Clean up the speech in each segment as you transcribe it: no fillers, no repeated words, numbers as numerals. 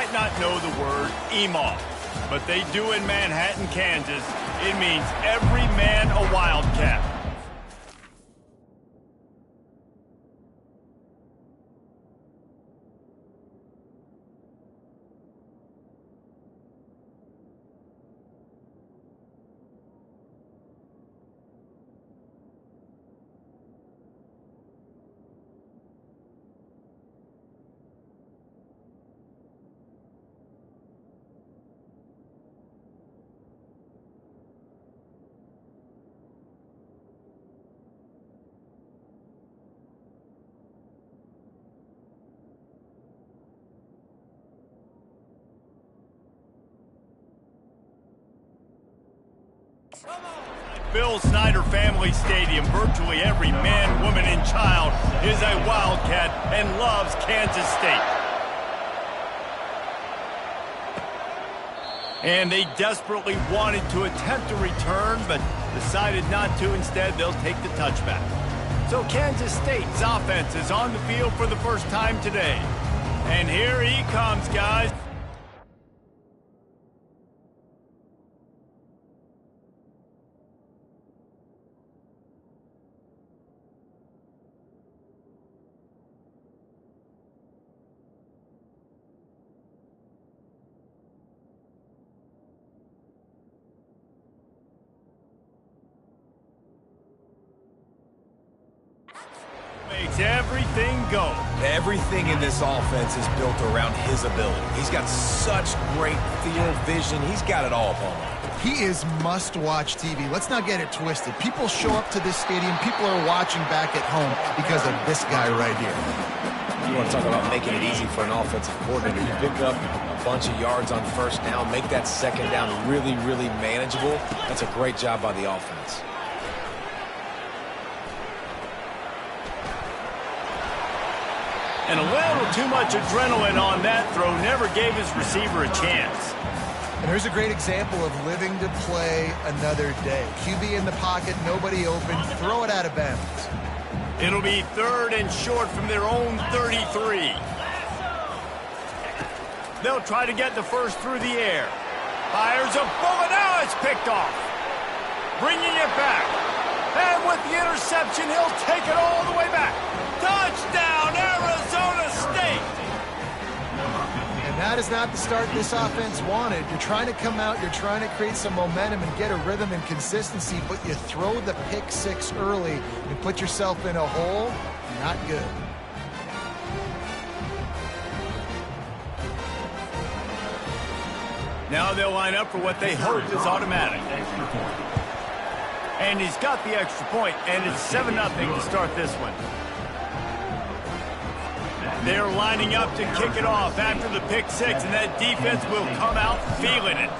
might not know the word EMAW, but they do in Manhattan, Kansas. It means every man a Wildcat. Bill Snyder Family Stadium, virtually every man, woman, and child is a Wildcat and loves Kansas State. And they desperately wanted to attempt a return, but decided not to. Instead, they'll take the touchback. So Kansas State's offense is on the field for the first time today. And here he comes, guys. Makes everything go. Everything in this offense is built around his ability. He's got such great field vision. He's got it all, Paul. He is must-watch TV. Let's not get it twisted. People show up to this stadium. People are watching back at home because of this guy right here. You want to talk about making it easy for an offensive coordinator. You pick up a bunch of yards on first down, make that second down really, really manageable. That's a great job by the offense. And a little too much adrenaline on that throw never gave his receiver a chance. And here's a great example of living to play another day. QB in the pocket, nobody open, throw it out of bounds. It'll be 3rd and short from their own 33. They'll try to get the first through the air. Fires a bullet. Now it's picked off. Bringing it back. And with the interception, he'll take it all the way back. Touchdown, Arizona State! And that is not the start this offense wanted. You're trying to come out, you're trying to create some momentum and get a rhythm and consistency, but you throw the pick six early and put yourself in a hole. Not good. Now they'll line up for what they hope is automatic. And he's got the extra point, and it's 7-0 to start this one. They're lining up to kick it off after the pick six, and that defense will come out feeling it.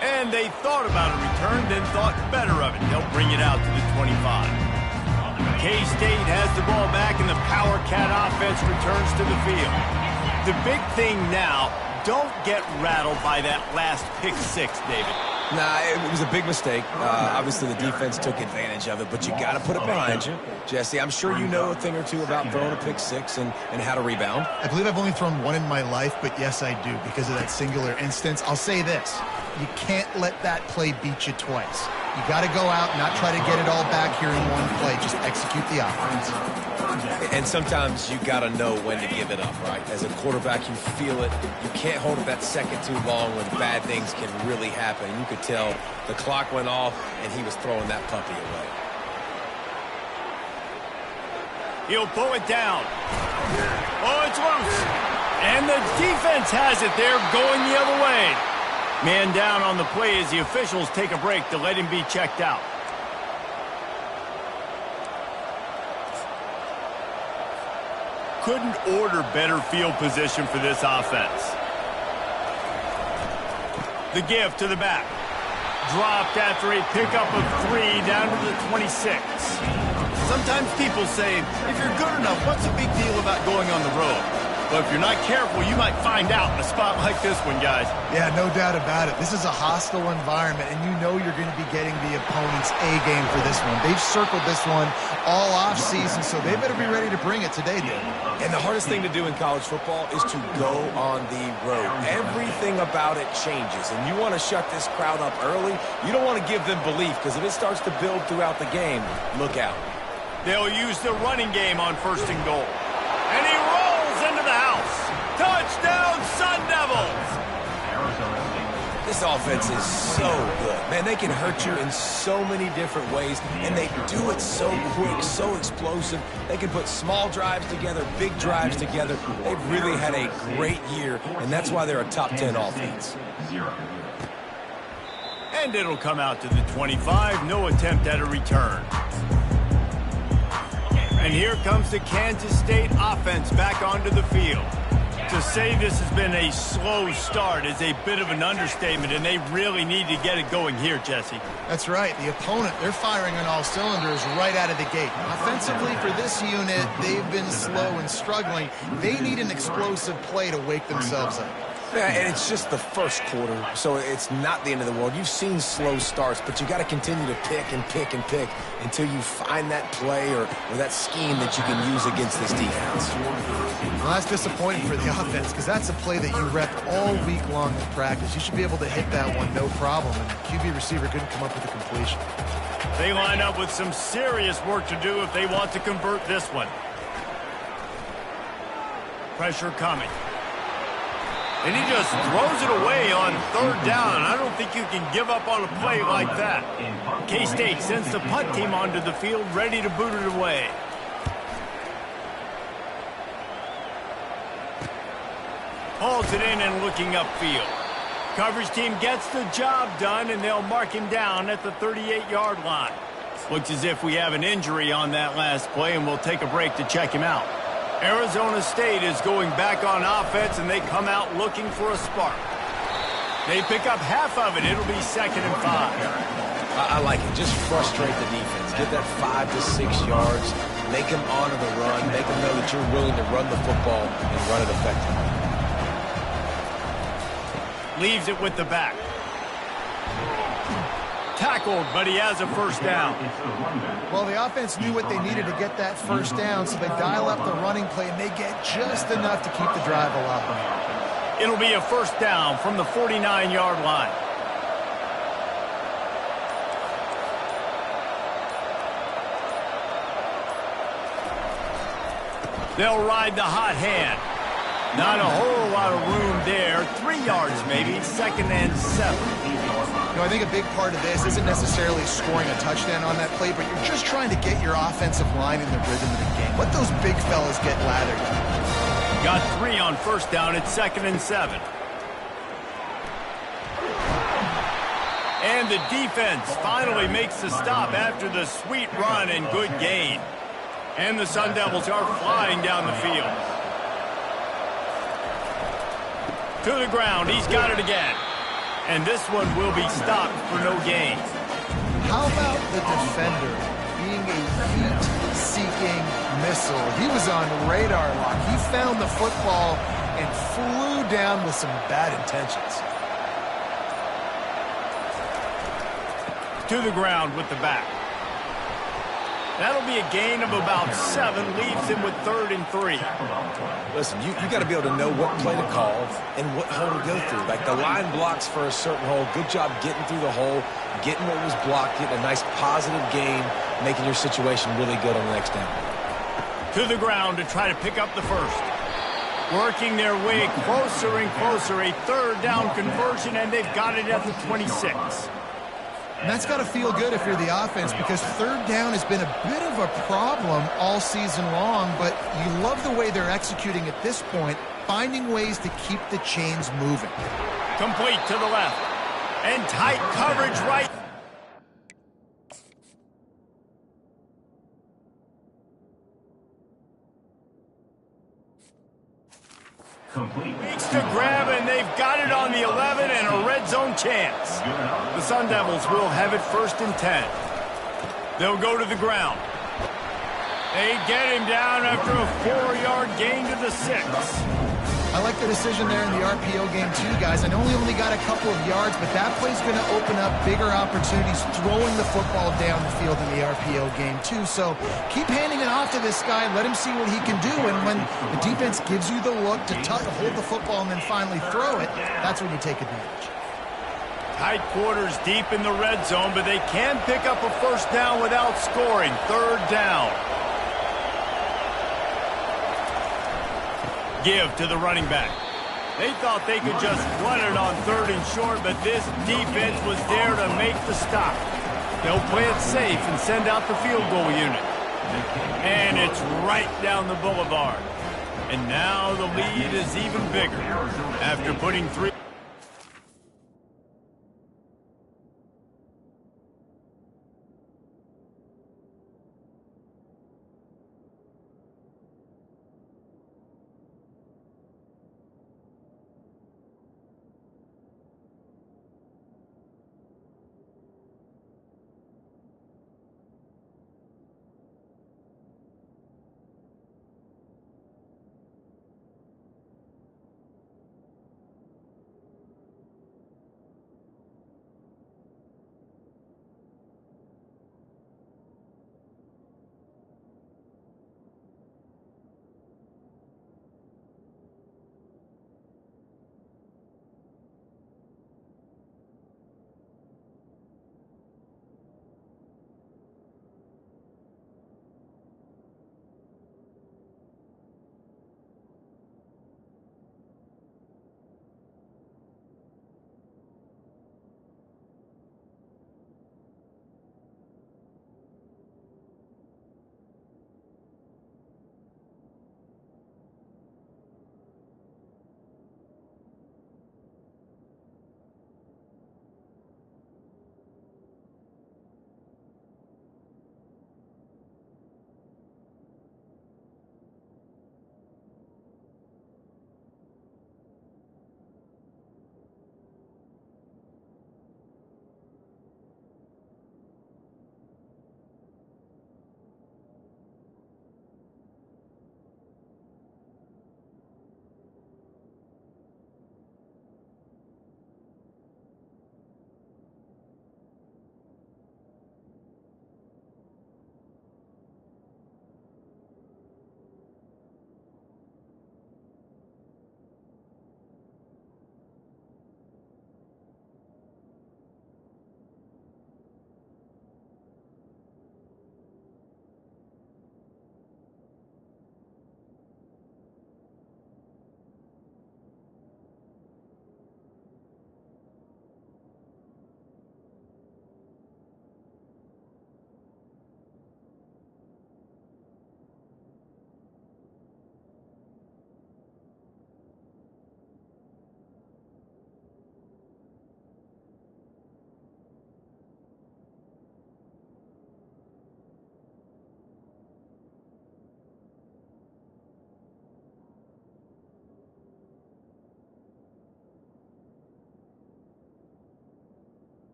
And they thought about a return, then thought better of it. They'll bring it out to the 25. K-State has the ball back, and the Power Cat offense returns to the field. The big thing now, don't get rattled by that last pick six, David. Nah, it was a big mistake. Obviously, the defense took advantage of it, but you got to put it behind you. Jesse, I'm sure you know a thing or two about throwing a pick six and how to rebound. I believe I've only thrown one in my life, but yes, I do, because of that singular instance. I'll say this. You can't let that play beat you twice. You got to go out and not try to get it all back here in one play. Just execute the offense. And sometimes you got to know when to give it up, right? As a quarterback, you feel it. You can't hold it that second too long when bad things can really happen. You could tell the clock went off, and he was throwing that puppy away. He'll pull it down. Oh, it's loose. And the defense has it there, going the other way. Man down on the play as the officials take a break to let him be checked out. Couldn't order better field position for this offense. The give to the back. Dropped after a pickup of 3 down to the 26. Sometimes people say, if you're good enough, what's the big deal about going on the road? But if you're not careful, you might find out in a spot like this one, guys. Yeah, no doubt about it. This is a hostile environment, and you know you're going to be getting the opponent's A-game for this one. They've circled this one all off-season, so they better be ready to bring it today, dude. And the hardest thing to do in college football is to go on the road. Everything about it changes, and you want to shut this crowd up early. You don't want to give them belief, because if it starts to build throughout the game, look out. They'll use the running game on 1st and goal. And he rolls into the house. Touchdown, Sun Devils! This offense is so good. Man, they can hurt you in so many different ways, and they do it so quick, so explosive. They can put small drives together, big drives together. They've really had a great year, and that's why they're a top 10 offense. And it'll come out to the 25. No attempt at a return. And here comes the Kansas State offense back onto the field. To say this has been a slow start is a bit of an understatement, and they really need to get it going here, Jesse. That's right. The opponent, they're firing on all cylinders right out of the gate. Offensively, for this unit, they've been slow and struggling. They need an explosive play to wake themselves up. Yeah, and it's just the first quarter, so it's not the end of the world. You've seen slow starts, but you got to continue to pick and pick and pick until you find that play or that scheme that you can use against this defense. Well, that's disappointing for the offense, because that's a play that you repped all week long in practice. You should be able to hit that one no problem, and the QB receiver couldn't come up with a completion. They line up with some serious work to do if they want to convert this one. Pressure coming. And he just throws it away on 3rd down. I don't think you can give up on a play like that. K-State sends the punt team onto the field, ready to boot it away. Hauls it in and looking upfield. Coverage team gets the job done, and they'll mark him down at the 38-yard line. Looks as if we have an injury on that last play, and we'll take a break to check him out. Arizona State is going back on offense, and they come out looking for a spark. They pick up half of it. It'll be 2nd and 5. I like it. Just frustrate the defense. Get that 5 to 6 yards. Make them honor the run. Make them know that you're willing to run the football and run it effectively. Leaves it with the back. Tackled, but he has a 1st down. Well, the offense knew what they needed to get that 1st down, so they dial up the running play, and they get just enough to keep the drive alive. It'll be a 1st down from the 49-yard line. They'll ride the hot hand. Not a whole lot of room there. 3 yards maybe, 2nd and 7. You know, I think a big part of this isn't necessarily scoring a touchdown on that play, but you're just trying to get your offensive line in the rhythm of the game. Let those big fellas get lathered. Got 3 on 1st down. It's 2nd and 7. And the defense finally makes the stop after the sweet run and good gain. And the Sun Devils are flying down the field. To the ground. He's got it again. And this one will be stopped for no gain. How about the defender being a heat-seeking missile? He was on radar lock. He found the football and flew down with some bad intentions. To the ground with the back. That'll be a gain of about 7. Leaves him with 3rd and 3. Listen, you got to be able to know what play to call and what hole to go through. Like the line blocks for a certain hole. Good job getting through the hole, getting what was blocked, getting a nice positive gain, making your situation really good on the next down. To the ground to try to pick up the 1st. Working their way closer and closer. A 3rd down conversion, and they've got it at the 26. And that's got to feel good if you're the offense, because 3rd down has been a bit of a problem all season long, but you love the way they're executing at this point, finding ways to keep the chains moving. Complete to the left. And tight coverage right. Weeks to grab, and they've got it on the 11 and a red zone chance. The Sun Devils will have it 1st and 10. They'll go to the ground. They get him down after a 4-yard gain to the 6. I like the decision there in the RPO game too, guys. I know he only got a couple of yards, but that play's going to open up bigger opportunities throwing the football down the field in the RPO game too. So keep handing it off to this guy. Let him see what he can do. And when the defense gives you the look to hold the football and then finally throw it, that's when you take advantage. Tight quarters deep in the red zone, but they can pick up a first down without scoring. 3rd down. Give to the running back. They thought they could just run it on 3rd and short, but this defense was there to make the stop. They'll play it safe and send out the field goal unit. And it's right down the boulevard. And now the lead is even bigger after putting 3.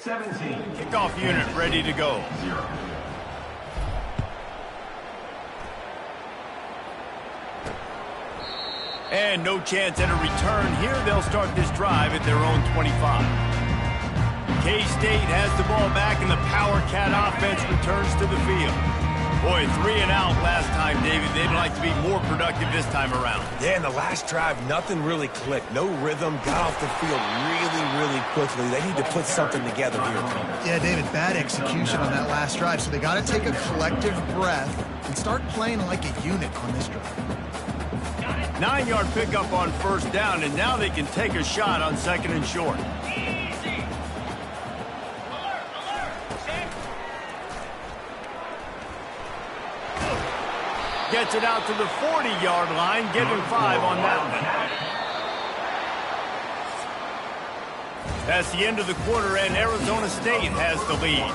17. Kickoff unit ready to go. 0. And no chance at a return here. They'll start this drive at their own 25. K-State has the ball back, and the Power Cat offense returns to the field. Boy, 3 and out last time, David. They'd like to be more productive this time around. Yeah, in the last drive, nothing really clicked. No rhythm, got off the field really quickly. They need to put something together here, Thomas. Yeah, David, bad execution on that last drive. So they got to take a collective breath and start playing like a unit on this drive. 9-yard pickup on first down, and now they can take a shot on second and short. Gets it out to the 40-yard line, giving 5 on that one. That's the end of the quarter, and Arizona State has the lead.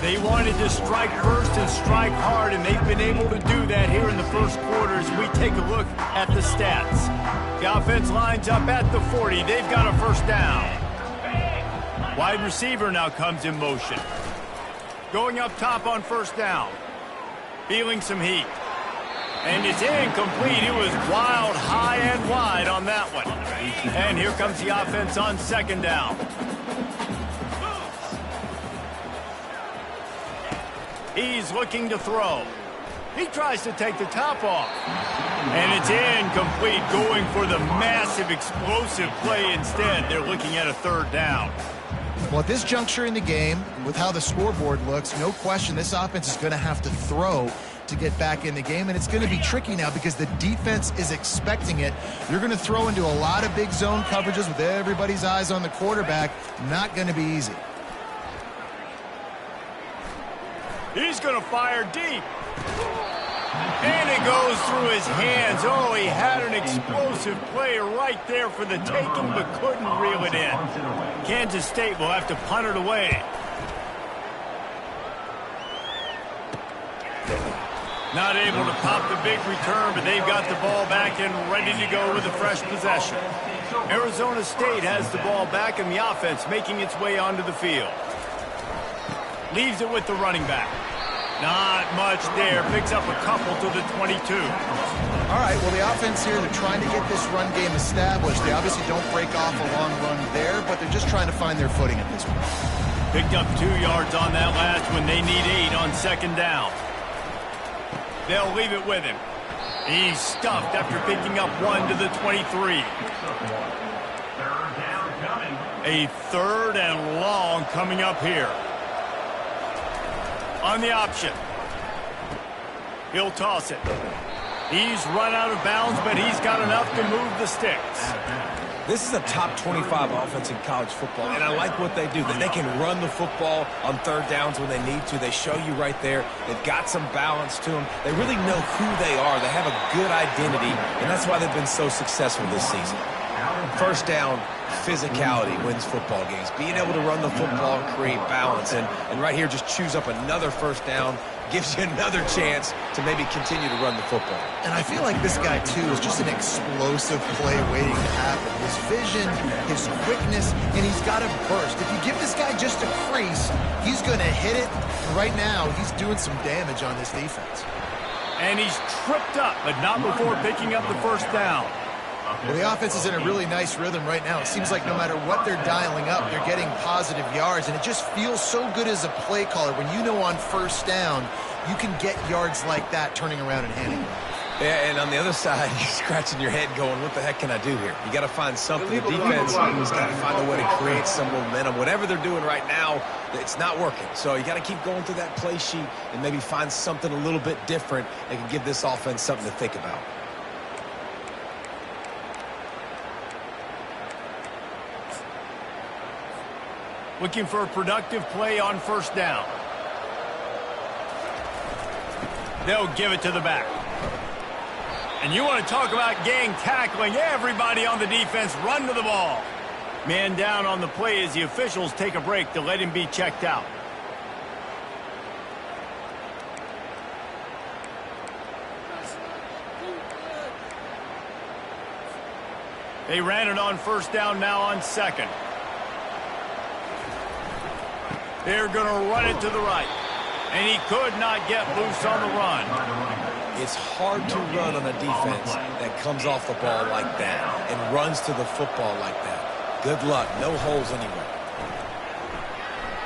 They wanted to strike first and strike hard, and they've been able to do that here in the first quarter as we take a look at the stats. The offense lines up at the 40. They've got a first down. Wide receiver now comes in motion. Going up top on first down. Feeling some heat. And it's incomplete. It was wild, high and wide on that one. And here comes the offense on second down. He's looking to throw. He tries to take the top off. And it's incomplete, going for the massive, explosive play instead. They're looking at a third down. Well, at this juncture in the game, with how the scoreboard looks, no question this offense is going to have to throw to get back in the game, and it's going to be tricky now because the defense is expecting it. You're going to throw into a lot of big zone coverages with everybody's eyes on the quarterback. Not going to be easy. He's going to fire deep. And it goes through his hands. Oh, he had an explosive play right there for the taking, but couldn't reel it in. Kansas State will have to punt it away. Not able to pop the big return, but they've got the ball back and ready to go with a fresh possession. Arizona State has the ball back, and the offense making its way onto the field. Leaves it with the running back. Not much there. Picks up a couple to the 22. All right, well, the offense here, they're trying to get this run game established. They obviously don't break off a long run there, but they're just trying to find their footing at this point. Picked up 2 yards on that last one. They need 8 on second down. They'll leave it with him. He's stuffed after picking up 1 to the 23. A third and long coming up here. On the option. He'll toss it. He's run out of bounds, but he's got enough to move the sticks. This is a top 25 offense in college football, and I like what they do. They can run the football on third downs when they need to. They show you right there. They've got some balance to them. They really know who they are. They have a good identity, and that's why they've been so successful this season. First down, physicality wins football games. Being able to run the football and create balance, and right here just choose up another first down, gives you another chance to maybe continue to run the football. And I feel like this guy, too, is just an explosive play waiting to happen. His vision, his quickness, and he's got a burst. If you give this guy just a crease, he's going to hit it. And right now, he's doing some damage on this defense. And he's tripped up, but not before picking up the first down. Well, the offense is in a really nice rhythm right now. It seems like no matter what they're dialing up, they're getting positive yards, and it just feels so good as a play caller when you know on first down you can get yards like that turning around and handing it off. Yeah, and on the other side, you're scratching your head going, what the heck can I do here? You got to find something. The defense has got to find a way to create some momentum. Whatever they're doing right now, it's not working. So you got to keep going through that play sheet and maybe find something a little bit different that can give this offense something to think about. Looking for a productive play on first down. They'll give it to the back. And you want to talk about gang tackling. Everybody on the defense run to the ball. Man down on the play as the officials take a break to let him be checked out. They ran it on first down, now on second. They're going to run it to the right. And he could not get loose on the run. It's hard to run on a defense that comes off the ball like that and runs to the football like that. Good luck. No holes anywhere.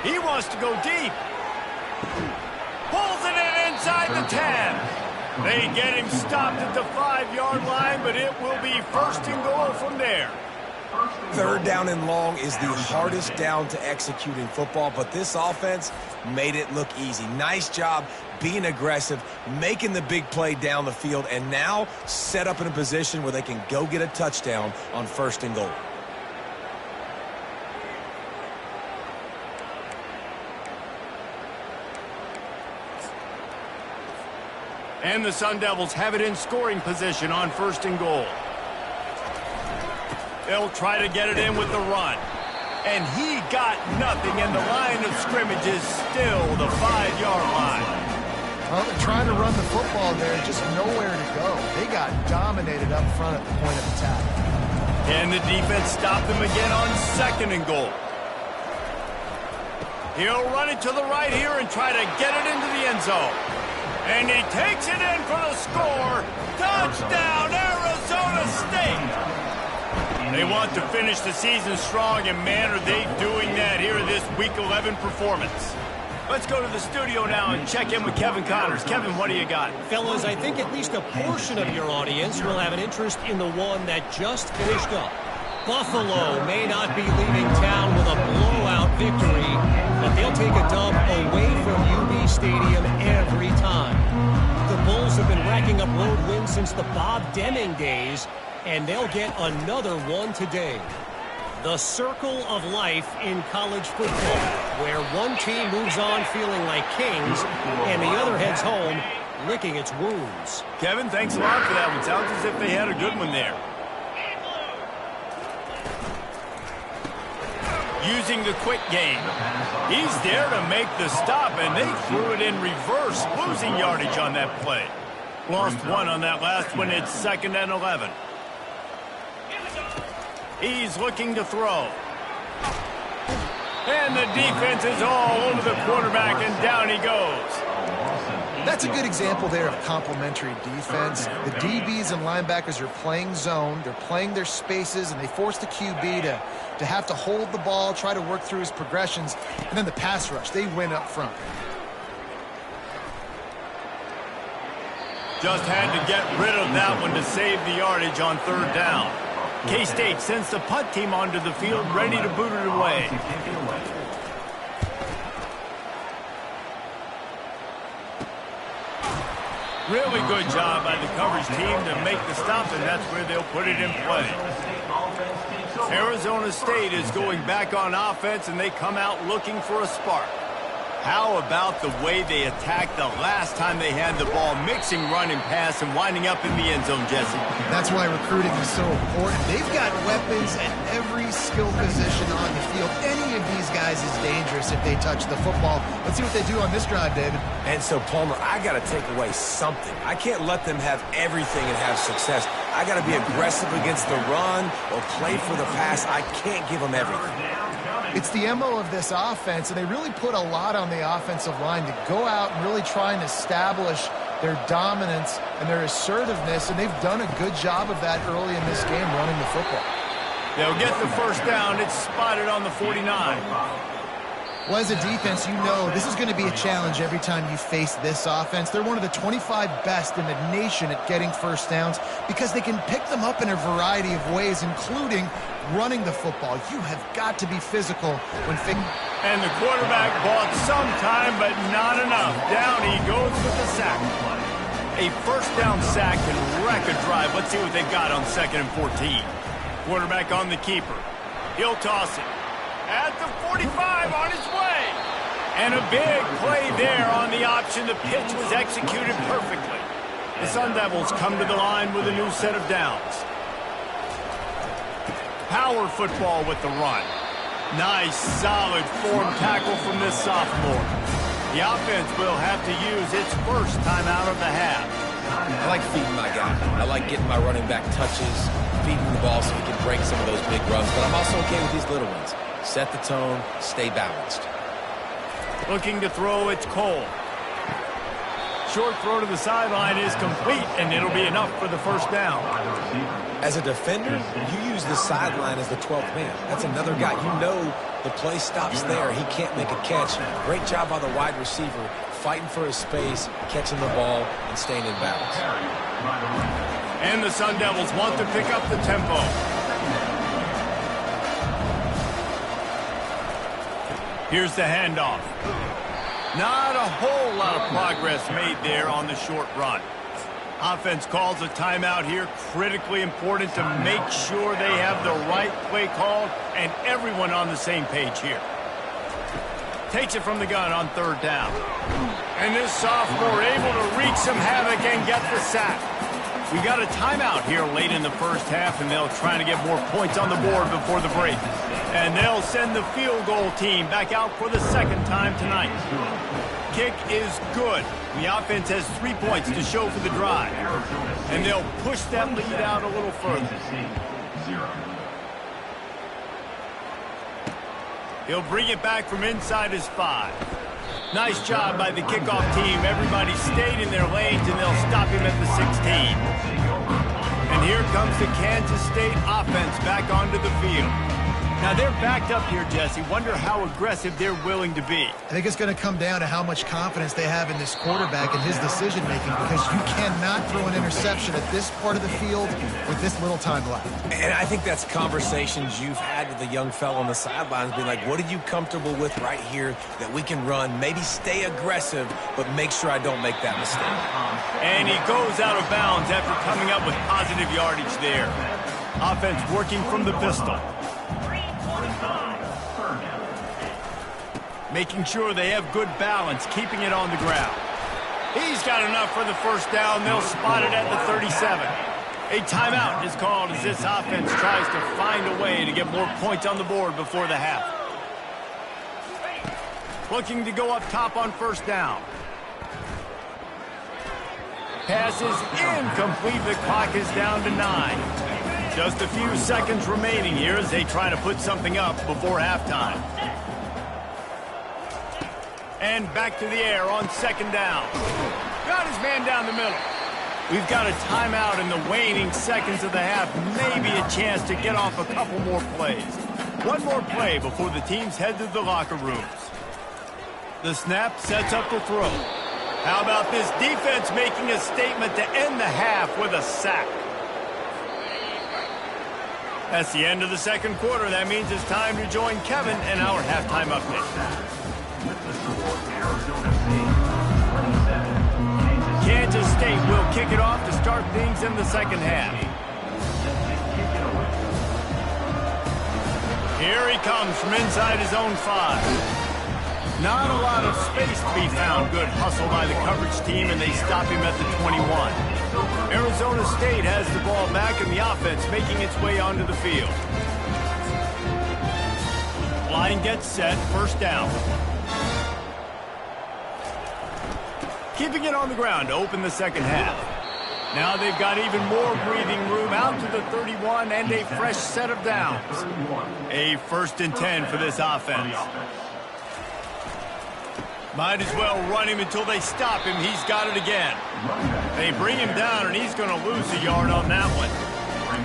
He wants to go deep. Pulls it in inside the 10. They get him stopped at the 5-yard line, but it will be first and goal from there. Third down and long is the hardest down to execute in football, but this offense made it look easy. Nice job being aggressive, making the big play down the field, and now set up in a position where they can go get a touchdown on first and goal. And the Sun Devils have it in scoring position on first and goal. They'll try to get it in with the run. And he got nothing, and the line of scrimmage is still the 5-yard line. Well, they're trying to run the football there, just nowhere to go. They got dominated up front at the point of attack. And the defense stopped them again on second and goal. He'll run it to the right here and try to get it into the end zone. And he takes it in for the score. Touchdown, Arizona State. They want to finish the season strong, and man, are they doing that here in this Week 11 performance. Let's go to the studio now and check in with Kevin Connors. Kevin, what do you got? Fellas, I think at least a portion of your audience will have an interest in the one that just finished up. Buffalo may not be leaving town with a blowout victory, but they'll take a dub away from UB Stadium every time. The Bulls have been racking up road wins since the Bob Deming days, and they'll get another one today. The circle of life in college football, where one team moves on feeling like kings, and the other heads home licking its wounds. Kevin, thanks a lot for that one. Sounds as if they had a good one there. Using the quick game. He's there to make the stop, and they threw it in reverse, losing yardage on that play. Lost one on that last one. It's 2nd and 11. He's looking to throw. And the defense is all over the quarterback, and down he goes. That's a good example there of complementary defense. The DBs and linebackers are playing zone. They're playing their spaces, and they force the QB to have to hold the ball, try to work through his progressions, and then the pass rush. They win up front. Just had to get rid of that one to save the yardage on third down. K-State sends the punt team onto the field, ready to boot it away. Really good job by the coverage team to make the stop, and that's where they'll put it in play. Arizona State is going back on offense, and they come out looking for a spark. How about the way they attacked the last time they had the ball, mixing run and pass and winding up in the end zone, Jesse? That's why recruiting is so important. They've got weapons at every skill position on the field. Any of these guys is dangerous if they touch the football. Let's see what they do on this drive, David. And so, Palmer, I got to take away something. I can't let them have everything and have success. I got to be aggressive against the run or play for the pass. I can't give them everything. It's the MO of this offense, and they really put a lot on the offensive line to go out and really try and establish their dominance and their assertiveness, and they've done a good job of that early in this game, running the football. They'll get the first down. It's spotted on the 49. Well, as a defense, you know this is going to be a challenge every time you face this offense. They're one of the 25 best in the nation at getting first downs because they can pick them up in a variety of ways, including running the football. You have got to be physical when and the quarterback bought some time, but not enough. Down he goes with the sack. A first down sack can wreck a drive. Let's see what they've got on 2nd and 14. Quarterback on the keeper. He'll toss it. At the 45 on his way. And a big play there on the option. The pitch was executed perfectly. The Sun Devils come to the line with a new set of downs. Power football with the run. Nice, solid form tackle from this sophomore. The offense will have to use its first time out of the half. I like feeding my guy. I like getting my running back touches, feeding the ball so he can break some of those big runs. But I'm also okay with these little ones. Set the tone, stay balanced. Looking to throw, it's Cole. Short throw to the sideline is complete, and it'll be enough for the first down. As a defender, you use the sideline as the 12th man. That's another guy. You know the play stops there. He can't make a catch. Great job by the wide receiver, fighting for his space, catching the ball, and staying in bounds. And the Sun Devils want to pick up the tempo. Here's the handoff. Not a whole lot of progress made there on the short run. Offense calls a timeout here. Critically important to make sure they have the right play called and everyone on the same page here. Takes it from the gun on third down. And this sophomore able to wreak some havoc and get the sack. We got a timeout here late in the first half, and they'll try to get more points on the board before the break. And they'll send the field goal team back out for the second time tonight. Kick is good. The offense has 3 points to show for the drive. And they'll push that lead out a little further. He'll bring it back from inside his 5. Nice job by the kickoff team. Everybody stayed in their lanes, and they'll stop him at the 16. And here comes the Kansas State offense back onto the field. Now, they're backed up here, Jesse. Wonder how aggressive they're willing to be. I think it's going to come down to how much confidence they have in this quarterback and his decision-making, because you cannot throw an interception at this part of the field with this little time left. And I think that's conversations you've had with the young fellow on the sidelines, being like, what are you comfortable with right here that we can run? Maybe stay aggressive, but make sure I don't make that mistake. And he goes out of bounds after coming up with positive yardage there. Offense working from the pistol. Making sure they have good balance, keeping it on the ground. He's got enough for the first down. They'll spot it at the 37. A timeout is called as this offense tries to find a way to get more points on the board before the half. Looking to go up top on first down. Pass is incomplete. The clock is down to 9. Just a few seconds remaining here as they try to put something up before halftime. And back to the air on second down. Got his man down the middle. We've got a timeout in the waning seconds of the half. Maybe a chance to get off a couple more plays. One more play before the teams head to the locker rooms. The snap sets up the throw. How about this defense making a statement to end the half with a sack? That's the end of the second quarter. That means it's time to join Kevin and our halftime update. Kansas State will kick it off to start things in the second half. Here he comes from inside his own 5. Not a lot of space to be found. Good hustle by the coverage team, and they stop him at the 21. Arizona State has the ball back, and the offense making its way onto the field. Line gets set, first down. Keeping it on the ground to open the second half. Now they've got even more breathing room out to the 31 and a fresh set of downs. A 1st and 10 for this offense. Might as well run him until they stop him. He's got it again. They bring him down, and he's going to lose a yard on that one.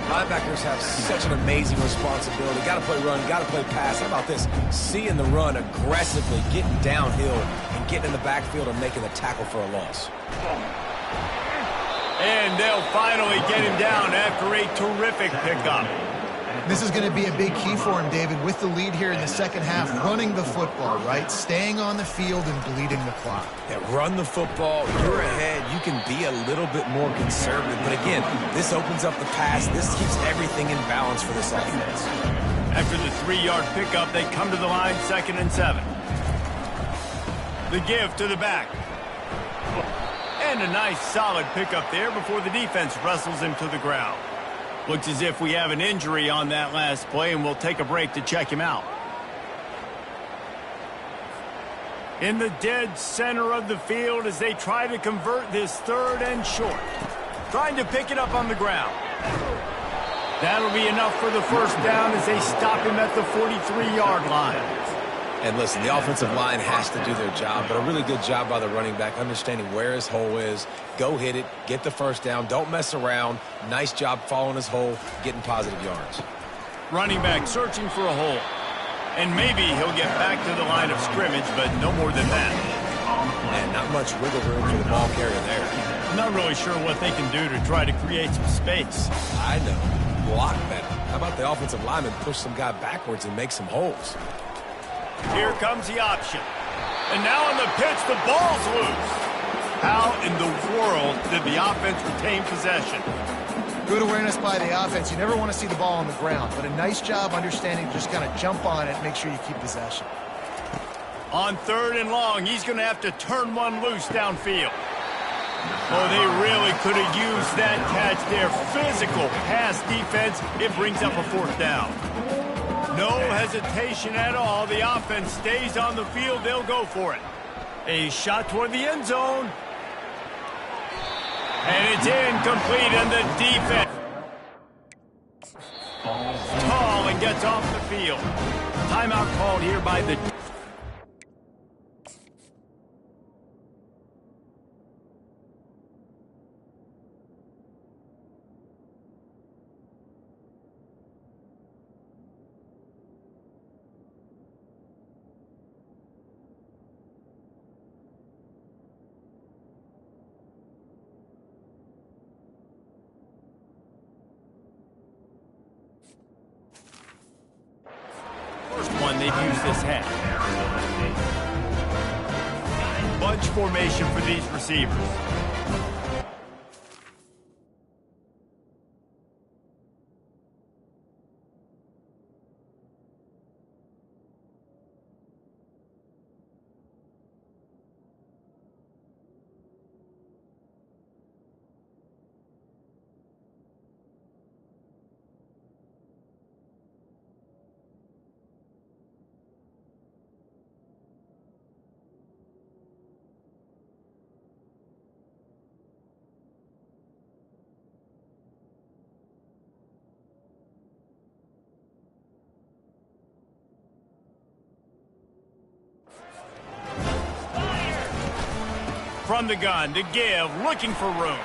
Linebackers have such an amazing responsibility. Got to play run, got to play pass. How about this? Seeing the run aggressively, getting downhill, and getting in the backfield and making a tackle for a loss. And they'll finally get him down after a terrific pickup. This is going to be a big key for him, David, with the lead here in the second half, running the football, right? Staying on the field and bleeding the clock. Yeah, run the football. You're ahead. You can be a little bit more conservative. But again, this opens up the pass. This keeps everything in balance for this offense. After the 3-yard pickup, they come to the line, 2nd and 7. The give to the back. And a nice solid pickup there before the defense wrestles him to the ground. Looks as if we have an injury on that last play, and we'll take a break to check him out. In the dead center of the field as they try to convert this 3rd and short. Trying to pick it up on the ground. That'll be enough for the first down as they stop him at the 43-yard line. And listen, the offensive line has to do their job, but a really good job by the running back, understanding where his hole is. Go hit it, get the first down, don't mess around. Nice job following his hole, getting positive yards. Running back searching for a hole. And maybe he'll get back to the line of scrimmage, but no more than that. And not much wiggle room for the ball carrier there. I'm not really sure what they can do to try to create some space. I know. Block better. How about the offensive lineman push some guy backwards and make some holes? Here comes the option. And now on the pitch, the ball's loose. How in the world did the offense retain possession? Good awareness by the offense. You never want to see the ball on the ground, but a nice job understanding to just kind of jump on it and make sure you keep possession. On 3rd and long, he's going to have to turn one loose downfield. Oh, they really could have used that catch there. Physical pass defense. It brings up a 4th down. No hesitation at all. The offense stays on the field. They'll go for it. A shot toward the end zone. And it's incomplete, and the defense tall and gets off the field. Timeout called here by the... They'd use this half. Bunch formation for these receivers. From the gun to give, looking for room.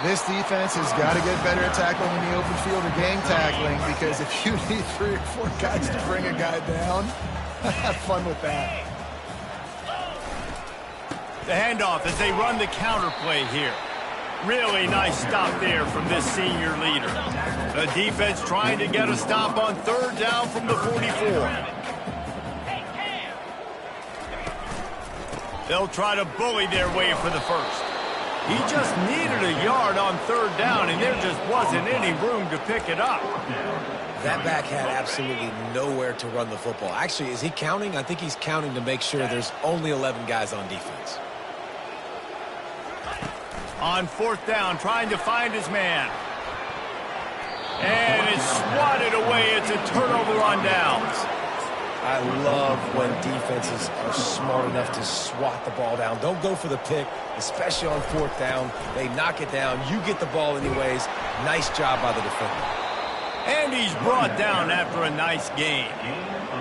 This defense has got to get better at tackling in the open field or gang tackling, because if you need 3 or 4 guys to bring a guy down, have fun with that. The handoff as they run the counter play here. Really nice stop there from this senior leader. The defense trying to get a stop on 3rd down from the 44. They'll try to bully their way for the first. He just needed a yard on 3rd down, and there just wasn't any room to pick it up. That back had absolutely nowhere to run the football. Actually, is he counting? I think he's counting to make sure there's only 11 guys on defense. On 4th down, trying to find his man. And it's swatted away. It's a turnover on downs. I love when defenses are smart enough to swat the ball down. Don't go for the pick, especially on 4th down. They knock it down. You get the ball anyways. Nice job by the defender. And he's brought down after a nice gain.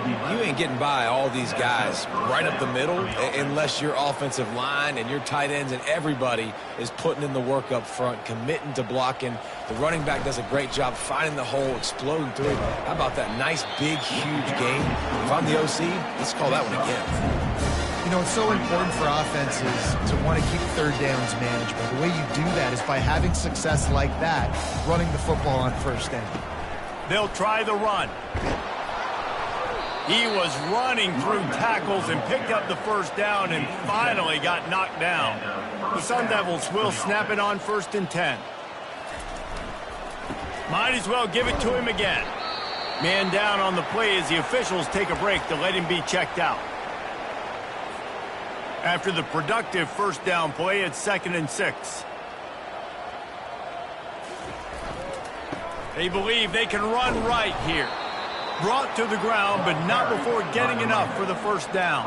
You ain't getting by all these guys right up the middle unless your offensive line and your tight ends and everybody is putting in the work up front, committing to blocking. The running back does a great job finding the hole, exploding through it. How about that nice, big, huge gain? If I'm the OC, let's call that one again. You know, it's so important for offenses to want to keep 3rd downs manageable. The way you do that is by having success like that, running the football on 1st down. They'll try the run. He was running through tackles and picked up the 1st down and finally got knocked down. The Sun Devils will snap it on 1st and 10. Might as well give it to him again. Man down on the play as the officials take a break to let him be checked out. After the productive 1st down play, it's 2nd and 6. They believe they can run right here. Brought to the ground, but not before getting enough for the 1st down.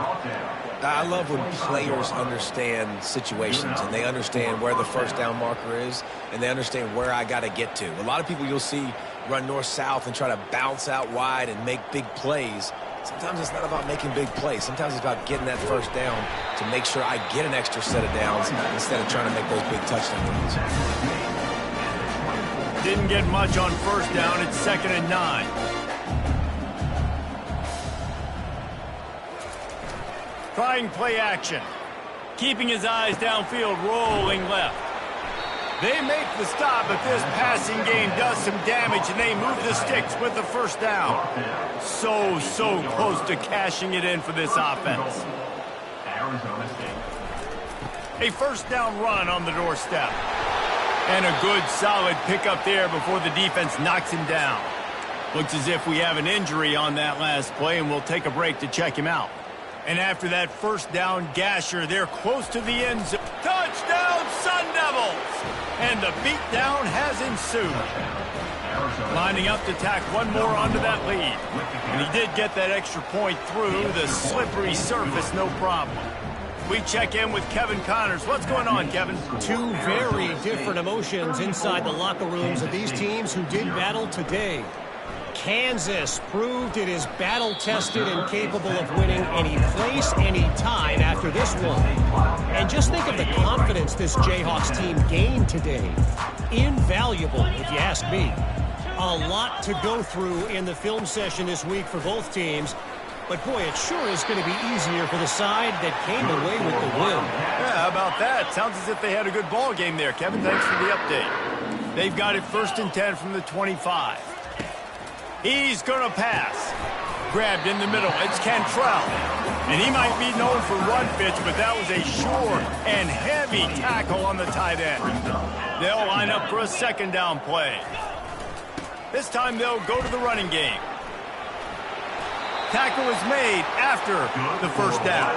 I love when players understand situations and they understand where the 1st down marker is and they understand where I got to get to. A lot of people you'll see run north-south and try to bounce out wide and make big plays. Sometimes it's not about making big plays. Sometimes it's about getting that first down to make sure I get an extra set of downs instead of trying to make those big touchdown runs. Didn't get much on first down. It's 2nd and 9. Trying play action. Keeping his eyes downfield, rolling left. They make the stop, but this passing game does some damage, and they move the sticks with the first down. So close to cashing it in for this offense. A first down run on the doorstep. And a good, solid pickup there before the defense knocks him down. Looks as if we have an injury on that last play, and we'll take a break to check him out. And after that first down gasher, they're close to the end zone. Touchdown, Sun Devils! And the beatdown has ensued. Lining up to tack one more onto that lead. And he did get that extra point through the slippery surface, no problem. We check in with Kevin Connors. What's going on, Kevin? Two very different emotions inside the locker rooms of these teams who did battle today. Kansas proved it is battle-tested and capable of winning any place, any time after this one. And just think of the confidence this Jayhawks team gained today. Invaluable, if you ask me. A lot to go through in the film session this week for both teams. But, boy, it sure is going to be easier for the side that came away with the win. Yeah, how about that? Sounds as if they had a good ball game there, Kevin. Thanks for the update. They've got it 1st and 10 from the 25. He's going to pass. Grabbed in the middle. It's Cantrell. And he might be known for run fits, but that was a sure and heavy tackle on the tight end. They'll line up for a 2nd down play. This time they'll go to the running game. Tackle is made after the first down.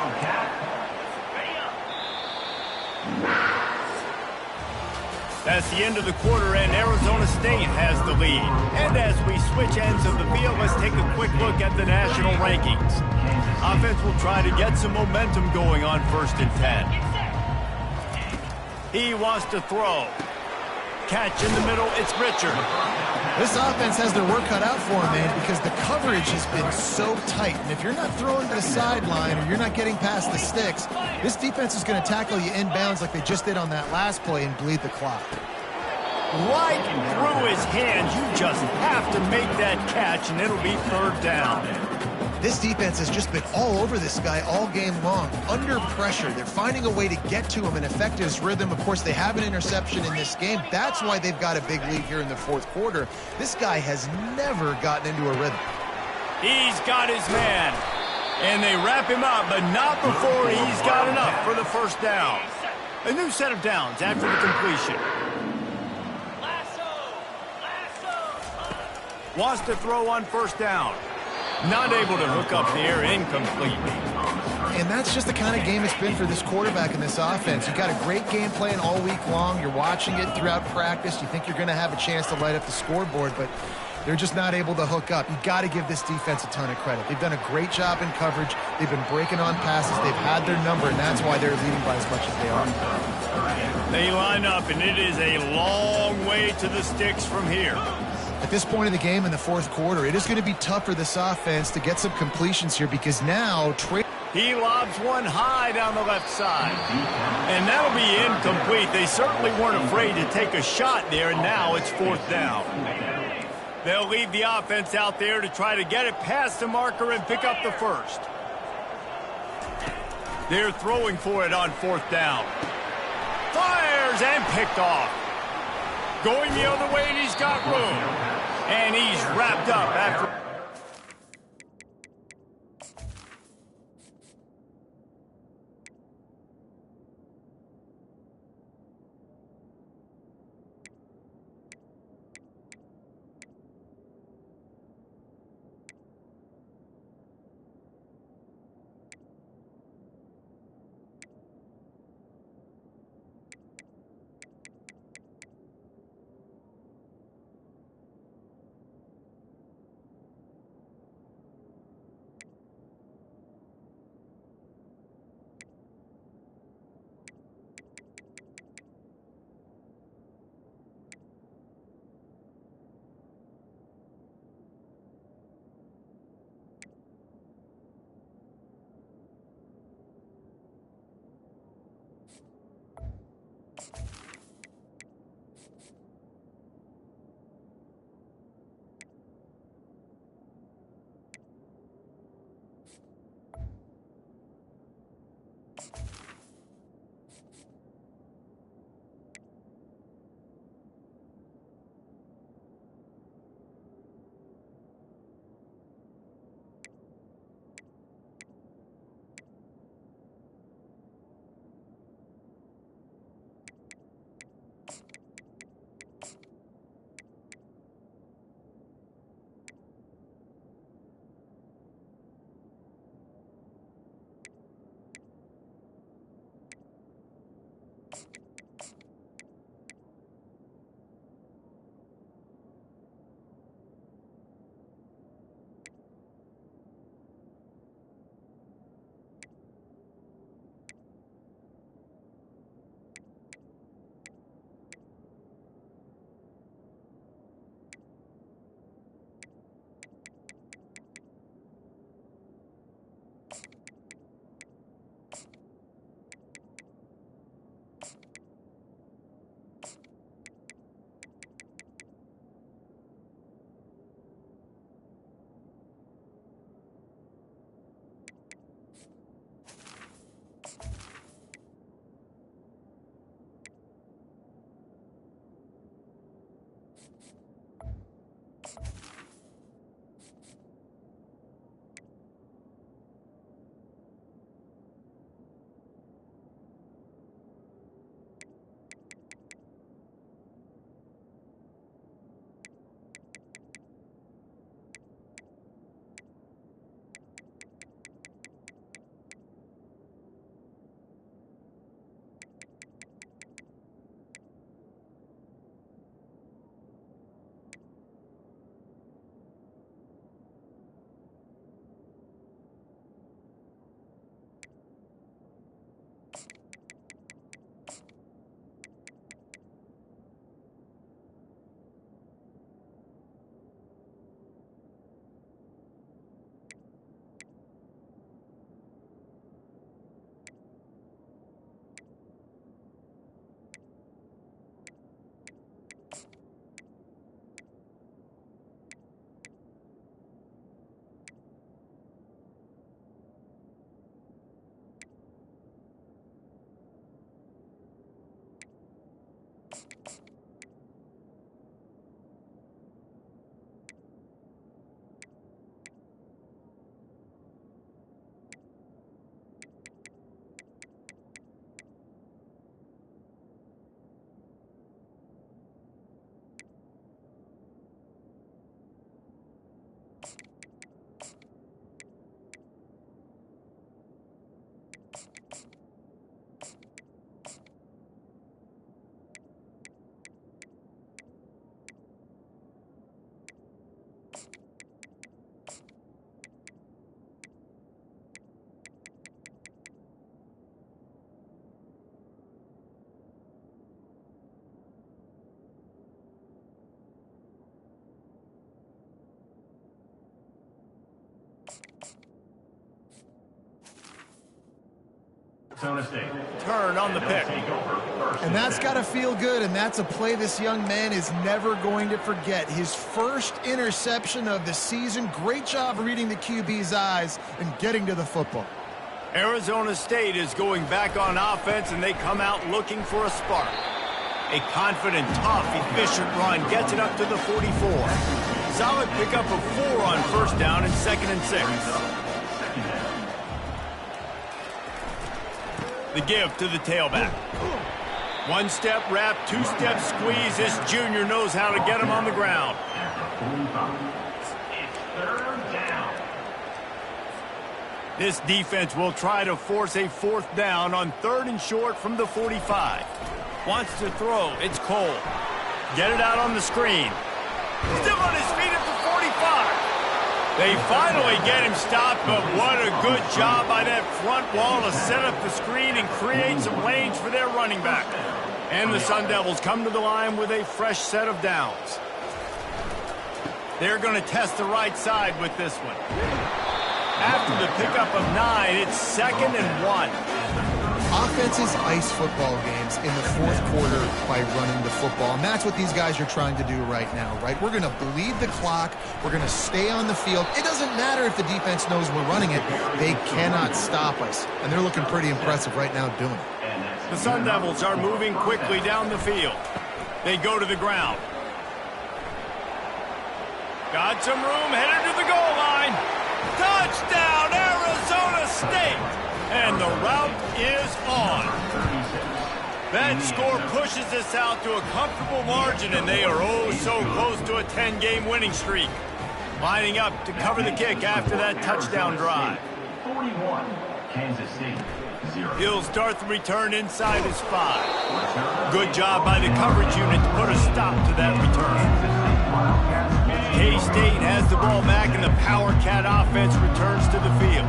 That's the end of the quarter, and Arizona State has the lead. And as we switch ends of the field, let's take a quick look at the national rankings. Offense will try to get some momentum going on 1st and 10. He wants to throw. Catch in the middle, it's Richard. This offense has their work cut out for them, man, because the coverage has been so tight. And if you're not throwing to the sideline or you're not getting past the sticks, this defense is going to tackle you inbounds like they just did on that last play and bleed the clock. Right through his hands. You just have to make that catch, and it'll be 3rd down. This defense has just been all over this guy all game long. Under pressure, they're finding a way to get to him and affect his rhythm. Of course, they have an interception in this game. That's why they've got a big lead here in the 4th quarter. This guy has never gotten into a rhythm. He's got his man. And they wrap him up, but not before he's got enough for the first down. A new set of downs after the completion. Wants to throw on 1st down. Not able to hook up there, incomplete. And that's just the kind of game it's been for this quarterback in this offense. You've got a great game plan all week long. You're watching it throughout practice. You think you're going to have a chance to light up the scoreboard, but they're just not able to hook up. You got to give this defense a ton of credit. They've done a great job in coverage. They've been breaking on passes. They've had their number, and that's why they're leading by as much as they are. They line up, and it is a long way to the sticks from here. At this point in the game in the 4th quarter, it is going to be tough for this offense to get some completions here because now he lobs one high down the left side. And that'll be incomplete. They certainly weren't afraid to take a shot there, and now it's 4th down. They'll leave the offense out there to try to get it past the marker and pick up the first. They're throwing for it on 4th down. Fires and picked off. Going the other way, and he's got room. And he's wrapped up after... Turn on the pick. And that's got to feel good, and that's a play this young man is never going to forget. His first interception of the season. Great job reading the QB's eyes and getting to the football. Arizona State is going back on offense, and they come out looking for a spark. A confident, tough, efficient run gets it up to the 44. Solid pickup of 4 on first down and 2nd and 6. The give to the tailback. One-step wrap, two-step squeeze. This junior knows how to get him on the ground. This defense will try to force a 4th down on 3rd and short from the 45. Wants to throw. It's Cole. Get it out on the screen. Still on his feet at the 45. They finally get him stopped, but what a good job by that front wall to set up the screen and create some lanes for their running back. And the Sun Devils come to the line with a fresh set of downs. They're going to test the right side with this one. After the pickup of 9, it's 2nd and 1. Offenses ice football games in the 4th quarter by running the football, and that's what these guys are trying to do right now, right? We're going to bleed the clock. We're going to stay on the field. It doesn't matter if the defense knows we're running it. They cannot stop us, and they're looking pretty impressive right now doing it. The Sun Devils are moving quickly down the field. They go to the ground. Got some room, headed to the goal line. Touchdown, Arizona State! And the route is on. That score pushes us out to a comfortable margin, and they are oh so close to a 10-game winning streak. Lining up to cover the kick after that touchdown drive. 41, Kansas State, 0. He'll start the return inside his 5. Good job by the coverage unit to put a stop to that return. K-State has the ball back, and the Power Cat offense returns to the field.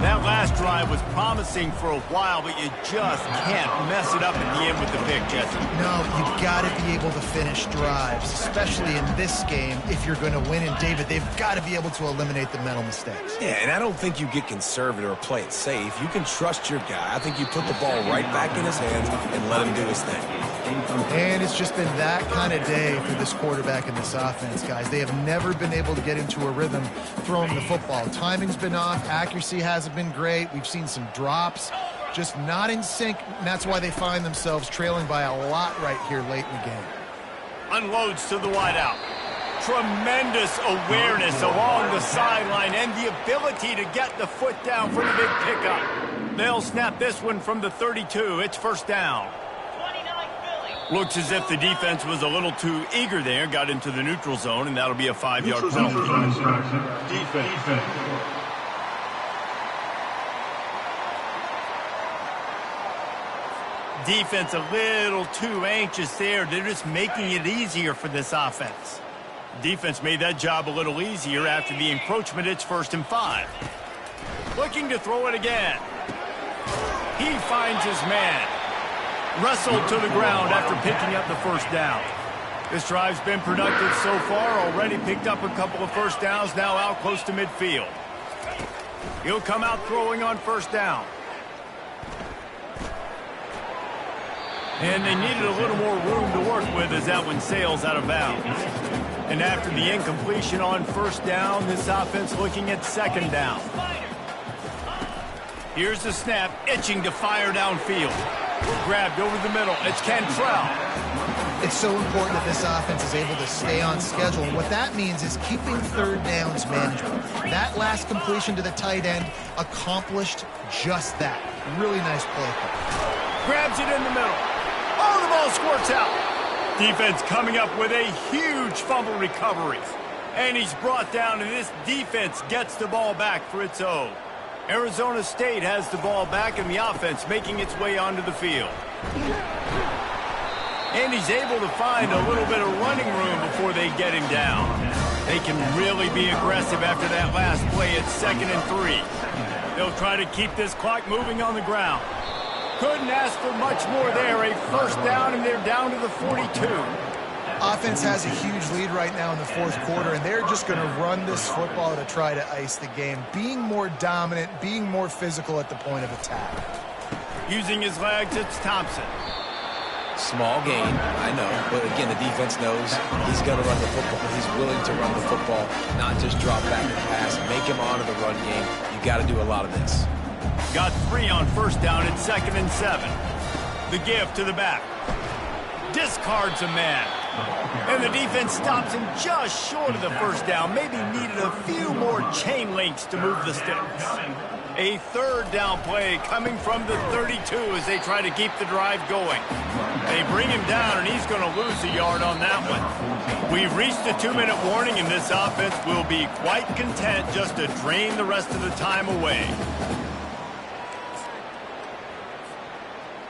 That last drive was promising for a while, but you just can't mess it up at the end with the pick, Jesse. No, you've got to be able to finish drives, especially in this game if you're going to win. And, David, they've got to be able to eliminate the mental mistakes. Yeah, and I don't think you get conservative or play it safe. You can trust your guy. I think you put the ball right back in his hands and let him do his thing. And it's just been that kind of day for this quarterback and this offense, guys. They have never been able to get into a rhythm throwing the football. Timing's been off. Accuracy hasn't been great. We've seen some drops, just not in sync, and that's why they find themselves trailing by a lot right here late in the game. Unloads to the wideout. Tremendous awareness along the sideline and the ability to get the foot down for the big pickup. They'll snap this one from the 32. It's 1st down. Looks as if the defense was a little too eager there, got into the neutral zone, and that'll be a 5-yard penalty. Defense. Defense a little too anxious there. They're just making it easier for this offense. Defense made that job a little easier after the encroachment. It's 1st and 5. Looking to throw it again. He finds his man. Wrestled to the ground after picking up the 1st down. This drive's been productive so far. Already picked up a couple of 1st downs, now out close to midfield. He'll come out throwing on 1st down. And they needed a little more room to work with as that one sails out of bounds. And after the incompletion on 1st down, this offense looking at 2nd down. Here's the snap, itching to fire downfield. Grabbed over the middle. It's Cantrell. It's so important that this offense is able to stay on schedule. And what that means is keeping third downs manageable. That last completion to the tight end accomplished just that. Really nice play call. Grabs it in the middle. Oh, the ball squirts out. Defense coming up with a huge fumble recovery. And he's brought down, and this defense gets the ball back for its own. Arizona State has the ball back, and the offense making its way onto the field. And he's able to find a little bit of running room before they get him down. They can really be aggressive after that last play at 2nd and 3. They'll try to keep this clock moving on the ground. Couldn't ask for much more there. A first down, and they're down to the 42. Offense has a huge lead right now in the fourth quarter, and they're just going to run this football to try to ice the game. Being more dominant, being more physical at the point of attack. Using his legs, it's Thompson. Small gain, I know. But again, the defense knows he's going to run the football. He's willing to run the football, not just drop back and pass, make him honor the run game. You got to do a lot of this. Got 3 on first down at 2nd and 7. The give to the back. Discards a man. And the defense stops him just short of the first down. Maybe needed a few more chain links to move the sticks. A third down play coming from the 32 as they try to keep the drive going. They bring him down, and he's going to lose a yard on that one. We've reached the 2-minute warning, and this offense will be quite content just to drain the rest of the time away.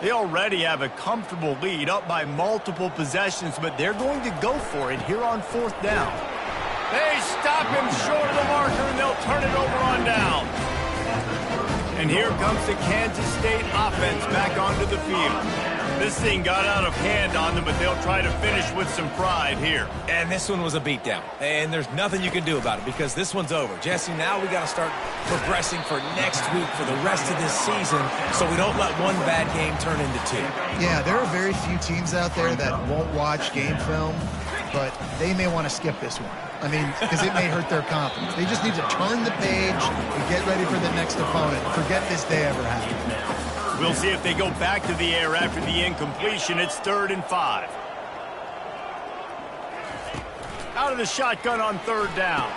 They already have a comfortable lead, up by multiple possessions, but they're going to go for it here on 4th down. They stop him short of the marker, and they'll turn it over on down. And here comes the Kansas State offense back onto the field. This thing got out of hand on them, but they'll try to finish with some pride here. And this one was a beatdown. And there's nothing you can do about it because this one's over. Jesse, now we got to start progressing for next week for the rest of this season so we don't let one bad game turn into 2. Yeah, there are very few teams out there that won't watch game film, but they may want to skip this one. I mean, because it may hurt their confidence. They just need to turn the page and get ready for the next opponent. Forget this day ever happened. We'll see if they go back to the air after the incompletion. It's 3rd and 5. Out of the shotgun on 3rd down.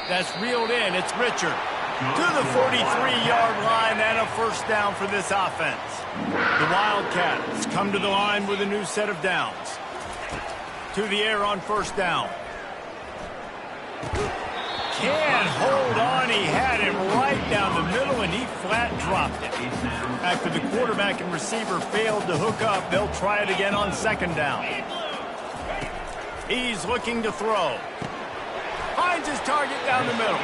That's reeled in. It's Richard. To the 43-yard line and a first down for this offense. The Wildcats come to the line with a new set of downs. To the air on first down. Can't hold on. He had him right down the middle, and he flat dropped it. After the quarterback and receiver failed to hook up, they'll try it again on 2nd down. He's looking to throw. Finds his target down the middle.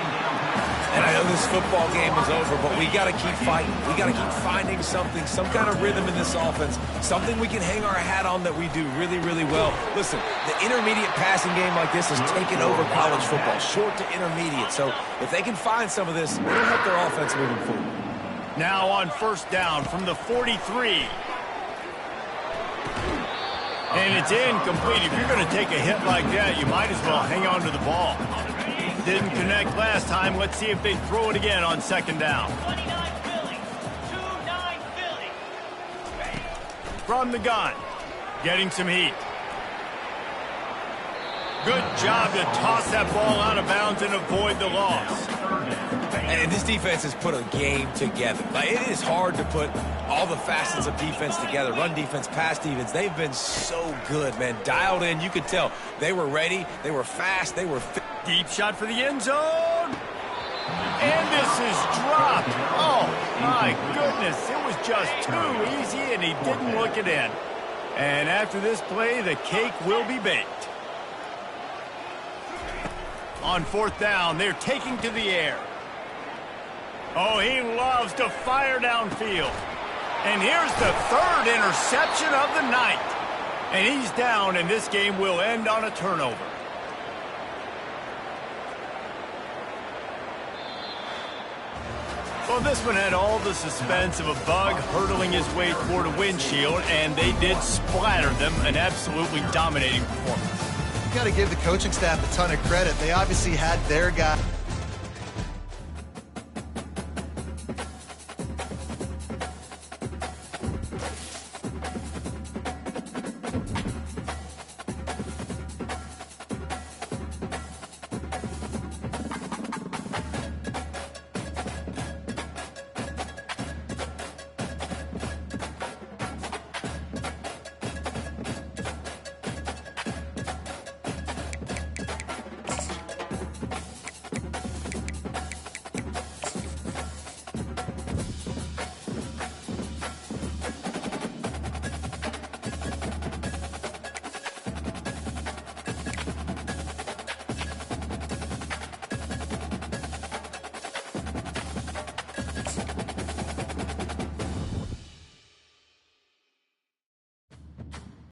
And I know this football game is over, but we got to keep fighting. We got to keep finding something, some kind of rhythm in this offense, something we can hang our hat on that we do really, really well. Listen, the intermediate passing game like this has taken over college football, short to intermediate. So if they can find some of this, it'll help their offense moving forward. Now on first down from the 43. And it's incomplete. If you're going to take a hit like that, you might as well hang on to the ball. Didn't connect last time. Let's see if they throw it again on 2nd down. From the gun. Getting some heat. Good job to toss that ball out of bounds and avoid the loss. And this defense has put a game together. Like, it is hard to put all the facets of defense together. Run defense, pass defense. They've been so good, man. Dialed in. You could tell they were ready. They were fast. They were fit. Deep shot for the end zone. And this is dropped. Oh, my goodness. It was just too easy, and he didn't look it in. And after this play, the cake will be baked. On 4th down, they're taking to the air. Oh, he loves to fire downfield. And here's the 3rd interception of the night. And he's down, and this game will end on a turnover. Well, this one had all the suspense of a bug hurtling his way toward a windshield, and they did splatter them. An absolutely dominating performance. You got to give the coaching staff a ton of credit. They obviously had their guy.